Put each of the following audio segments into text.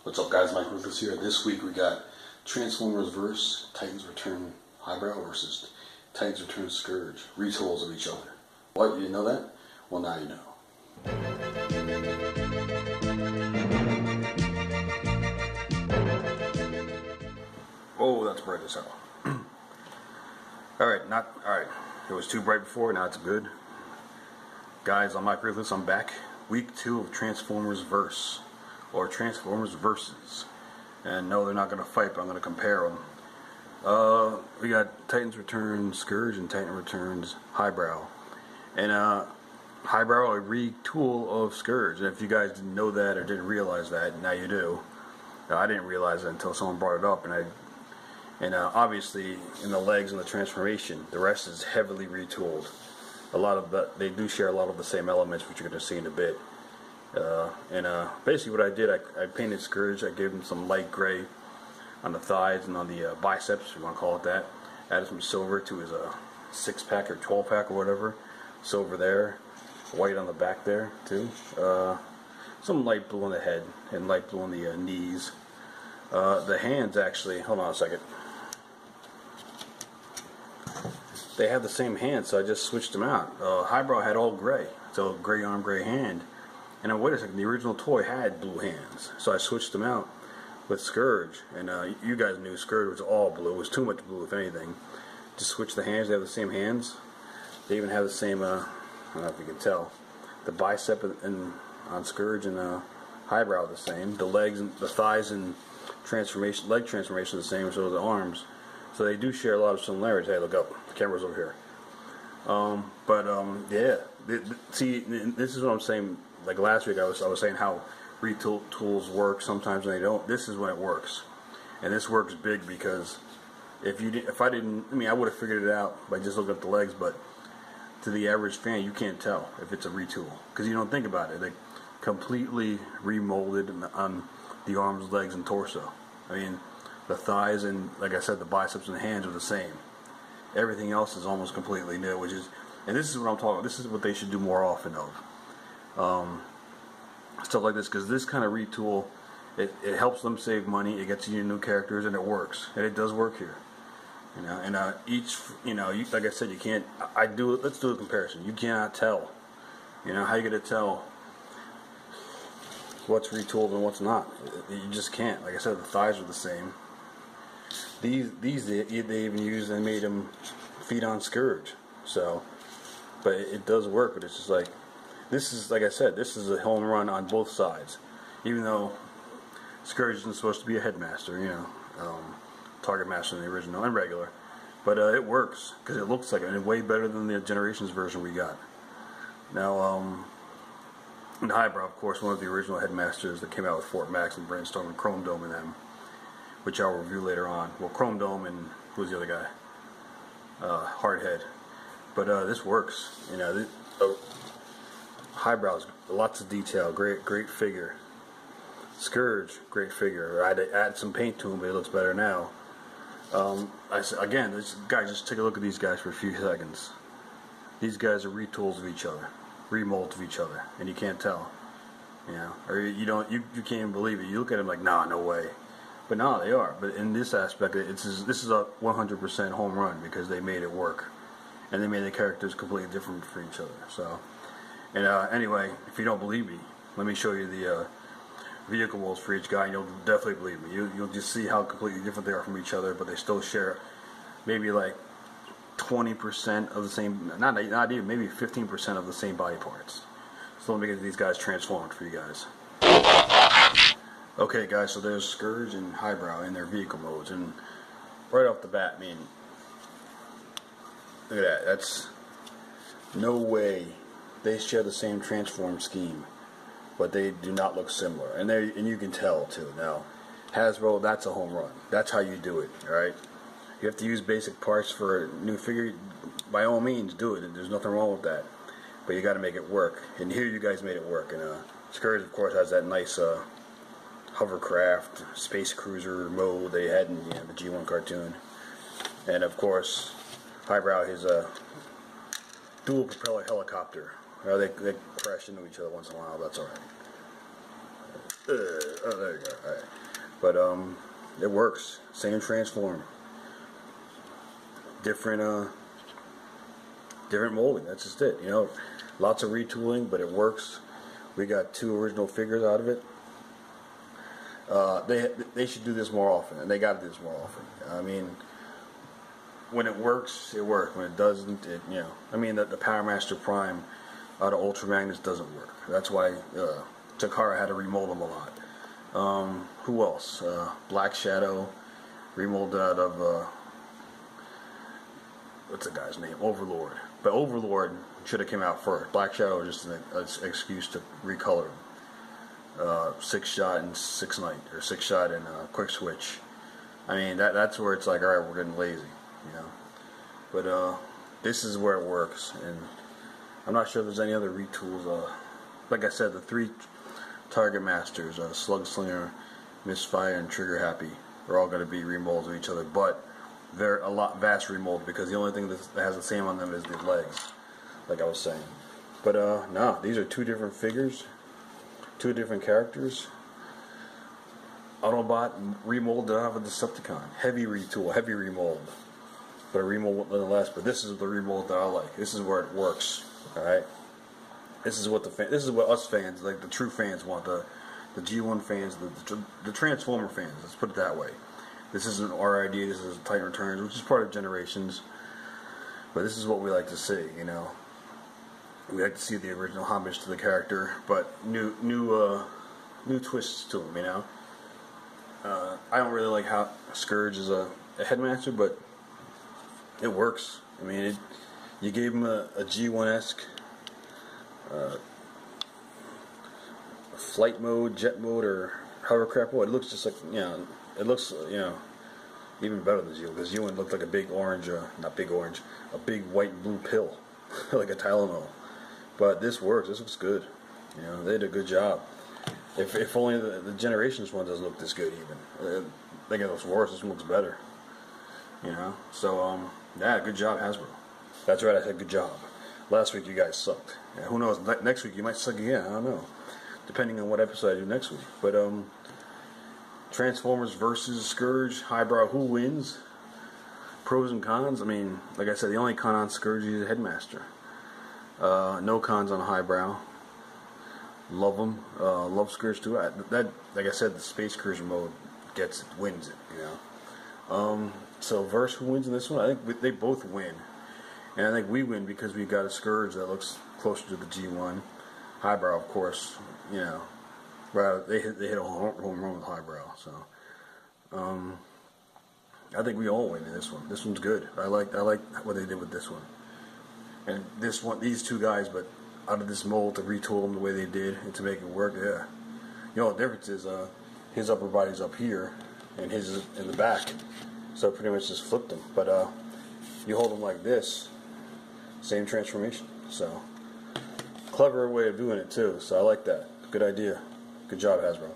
What's up, guys? Mike Ruthless here. This week we got Transformers vs. Titans Return Highbrow versus Titans Return Scourge. Retools of each other. What? You didn't know that? Well, now you know. Oh, that's bright as hell. Alright, alright. It was too bright before, now it's good. Guys, I'm Mike Ruthless. I'm back. Week 2 of Transformers Verse. Or Transformers Versus. And no, they're not going to fight, but I'm going to compare them. We got Titans Returns Scourge and Titan Returns Highbrow. And Highbrow, a retool of Scourge. And if you guys didn't know that or didn't realize that, now you do. I didn't realize it until someone brought it up, and obviously in the legs and the transformation, the rest is heavily retooled. They do share a lot of the same elements, which you're going to see in a bit. Basically what I did, I painted Scourge. I gave him some light gray on the thighs and on the biceps, if you want to call it that. Added some silver to his 6-pack or 12-pack or whatever. Silver there, white on the back there too. Some light blue on the head and light blue on the knees. The hands actually, hold on a second. They have the same hands, so I just switched them out. Highbrow had all gray, so gray arm, gray hand. And then wait a second, the original toy had blue hands, so I switched them out with Scourge. And you guys knew Scourge was all blue. It was too much blue, if anything. Just switch the hands. They have the same hands. They even have the same. I don't know if you can tell. The bicep and on Scourge and Highbrow are the same. The legs and the thighs and leg transformation are the same. So are the arms. So they do share a lot of similarities. Hey, look up. The camera's over here. Yeah. See, this is what I'm saying. Like last week, I was saying how retools work sometimes when they don't. This is when it works, and this works big because if I didn't, I would have figured it out by just looking at the legs. But to the average fan, you can't tell if it's a retool because you don't think about it. They completely remolded on the arms, legs, and torso. The thighs and, like I said, the biceps and the hands are the same. Everything else is almost completely new, and this is what I'm talking about. This is what they should do more often of. Stuff like this, because this kind of retool, it helps them save money, it gets you new characters, and it works, and it does work here. Like I said, you can't. Let's do a comparison. You cannot tell. How you gonna tell what's retooled and what's not? You just can't. Like I said, the thighs are the same. These they even used and made them feet on Scourge. So, but it does work. But it's just like. This is, like I said, this is a home run on both sides. Even though Scourge isn't supposed to be a headmaster, target master in the original and regular. But it works, because it looks like it, and way better than the Generations version we got. Now, in Highbrow, of course, one of the original headmasters that came out with Fort Max and Brainstorm and Chrome Dome and them, which I'll review later on. Well, Chrome Dome and, who's the other guy? Hardhead. But this works, Highbrow's lots of detail, great figure. Scourge, great figure. I had to add some paint to him, but it looks better now. Again, this guy, just take a look at these guys for a few seconds. These guys are retools of each other, remolds of each other, and you can't tell. Or you can't even believe it. You look at them like, nah, no way. But no, they are. But in this aspect, this is a 100% home run because they made it work, and they made the characters completely different for each other. So. And anyway, if you don't believe me, let me show you the vehicle molds for each guy, and you'll definitely believe me. You'll just see how completely different they are from each other, but they still share maybe like 20% of the same, not even, maybe 15% of the same body parts. So let me get these guys transformed for you guys. Okay, guys, so there's Scourge and Highbrow in their vehicle modes, and right off the bat, look at that. That's no way. They share the same transform scheme, but they do not look similar, and you can tell too. Now, Hasbro, that's a home run. That's how you do it. All right, you have to use basic parts for a new figure. By all means, do it. There's nothing wrong with that, but you got to make it work. And here, you guys made it work. And Scourge, of course, has that nice hovercraft space cruiser mode they had in the G1 cartoon, and of course, Highbrow, his dual propeller helicopter. They crash into each other once in a while. That's all right. Oh, there you go. All right. But it works. Same transform. Different molding. That's just it. You know, lots of retooling, but it works. We got 2 original figures out of it. They should do this more often, and they got to do this more often. I mean, when it works, it works. When it doesn't, it, you know. I mean, the Power Master Prime out of Ultra Magnus doesn't work. That's why Takara had to remold them a lot. Who else? Black Shadow, remolded out of what's the guy's name? Overlord. But Overlord should have came out first. Black Shadow was just an excuse to recolor him. 6 shot and 6 night, or 6 shot and quick switch. I mean, that's where it's like, all right, we're getting lazy, you know. But this is where it works, and I'm not sure if there's any other retools. Like I said, the 3 Target Masters, Slug Slinger, Misfire, and Trigger Happy, are all going to be remolds of each other, but they're a lot vast remold because the only thing that has the same on them is the legs, like I was saying. But no, these are 2 different figures, 2 different characters. Autobot remolded out of a Decepticon. Heavy retool, heavy remold, but a remold nonetheless. But this is the remold that I like. This is where it works. All right. This is what us fans, like the true fans, want. The G1 fans, the Transformer fans. Let's put it that way. This isn't our idea. This is Titan Returns, which is part of Generations. But this is what we like to see. You know, we like to see the original homage to the character, but new twists to him. You know, I don't really like how Scourge is a headmaster, but it works. I mean, you gave him a G1-esque flight mode, jet mode, or hovercraft mode. It looks just like, you know, it looks, you know, even better than G1, because G1 looked like a big orange, not big orange, a big white and blue pill, like a Tylenol. But this works. This looks good. You know, they did a good job. If only the Generations one doesn't look this good even. I think it looks worse. This one looks better. You know? So, yeah, good job, Hasbro. That's right, I said good job. Last week you guys sucked. Yeah, who knows, next week you might suck again, I don't know. Depending on what episode I do next week. But, Transformers versus Scourge, Highbrow, who wins? Pros and cons? I mean, like I said, the only con on Scourge is a headmaster. No cons on Highbrow. Love them. Love Scourge too. Like I said, the Space Cruiser mode wins it, you know. So verse who wins in this one? I think they both win. And I think we win because we got a Scourge that looks closer to the G1. Highbrow, of course, you know. Right, they hit a home run with Highbrow. So I think we all win in this one. This one's good. I like what they did with this one. And this one, these 2 guys, but out of this mold to retool them the way they did and to make it work, yeah. You know, the difference is his upper body's up here and his is in the back. So pretty much just flipped them. But you hold them like this, same transformation. So clever way of doing it too. So I like that. Good idea. Good job, Hasbro.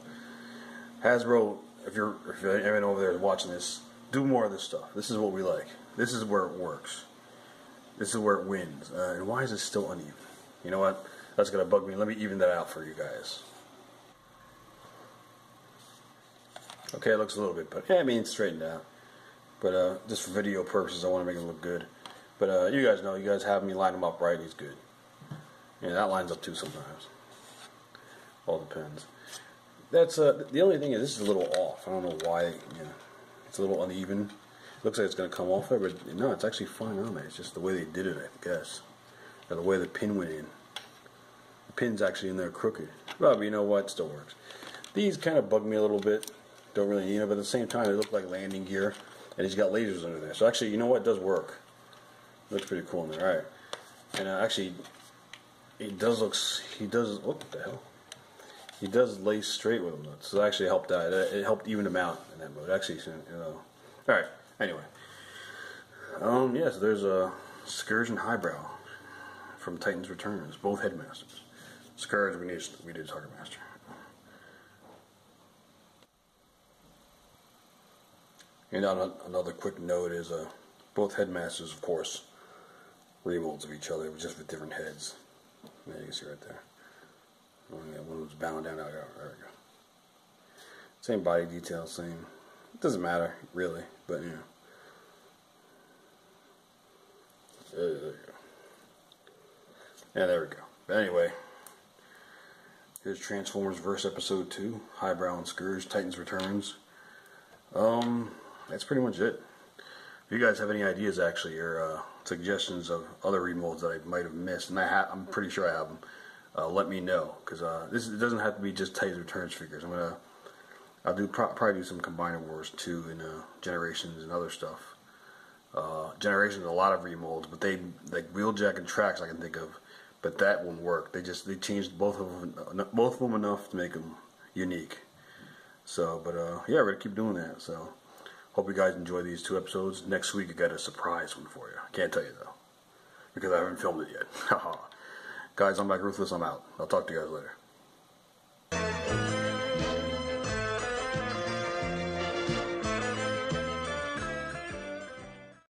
Hasbro, if you're anyone over there watching this, do more of this stuff. This is what we like. This is where it works. This is where it wins. And why is it still uneven? You know what? That's gonna bug me. Let me even that out for you guys. Okay, it looks a little bit, but yeah, I mean, it's straightened out. But just for video purposes, I want to make it look good. But you guys know, you guys have me line them up right. He's good. Yeah, that lines up too sometimes. All depends. That's the only thing is this is a little off. I don't know why. You know, it's a little uneven. Looks like it's going to come off there, but no, it's actually fine on there. It's just the way they did it, I guess. Or the way the pin went in. The pin's actually in there crooked. But you know what? It still works. These kind of bug me a little bit. Don't really need them, but at the same time, they look like landing gear. And he's got lasers under there. So actually, you know what? It does work. Looks pretty cool in there. Alright. And actually, he does, what the hell? He does lay straight with them, though. So it actually helped out. It helped even him out in that mode. Actually, you know. Alright. Anyway. Yes, there's a Scourge and Highbrow from Titan's Returns, both headmasters. Scourge, we did Target Master. And another quick note is both headmasters, of course, remolds of each other, just with different heads. Yeah, you can see right there. One was bound down. There we go. Same body detail, same. It doesn't matter, really, but yeah. There we go. Yeah, there we go. But anyway, here's Transformers Verse Episode 2, Highbrow and Scourge, Titans Returns. That's pretty much it. If you guys have any ideas, actually, or suggestions of other remolds that I might have missed, and I'm pretty sure I have them, let me know, because it doesn't have to be just Titans Returns figures. I'll probably do some Combiner Wars too, and Generations and other stuff. Generations, a lot of remolds, but they like Wheeljack and Tracks I can think of, but that won't work. They changed both of them enough to make them unique. So, but yeah, we're gonna keep doing that. So, hope you guys enjoy these 2 episodes. Next week I got a surprise one for you. I can't tell you though, because I haven't filmed it yet. Guys, I'm Mike Ruthless. I'm out. I'll talk to you guys later.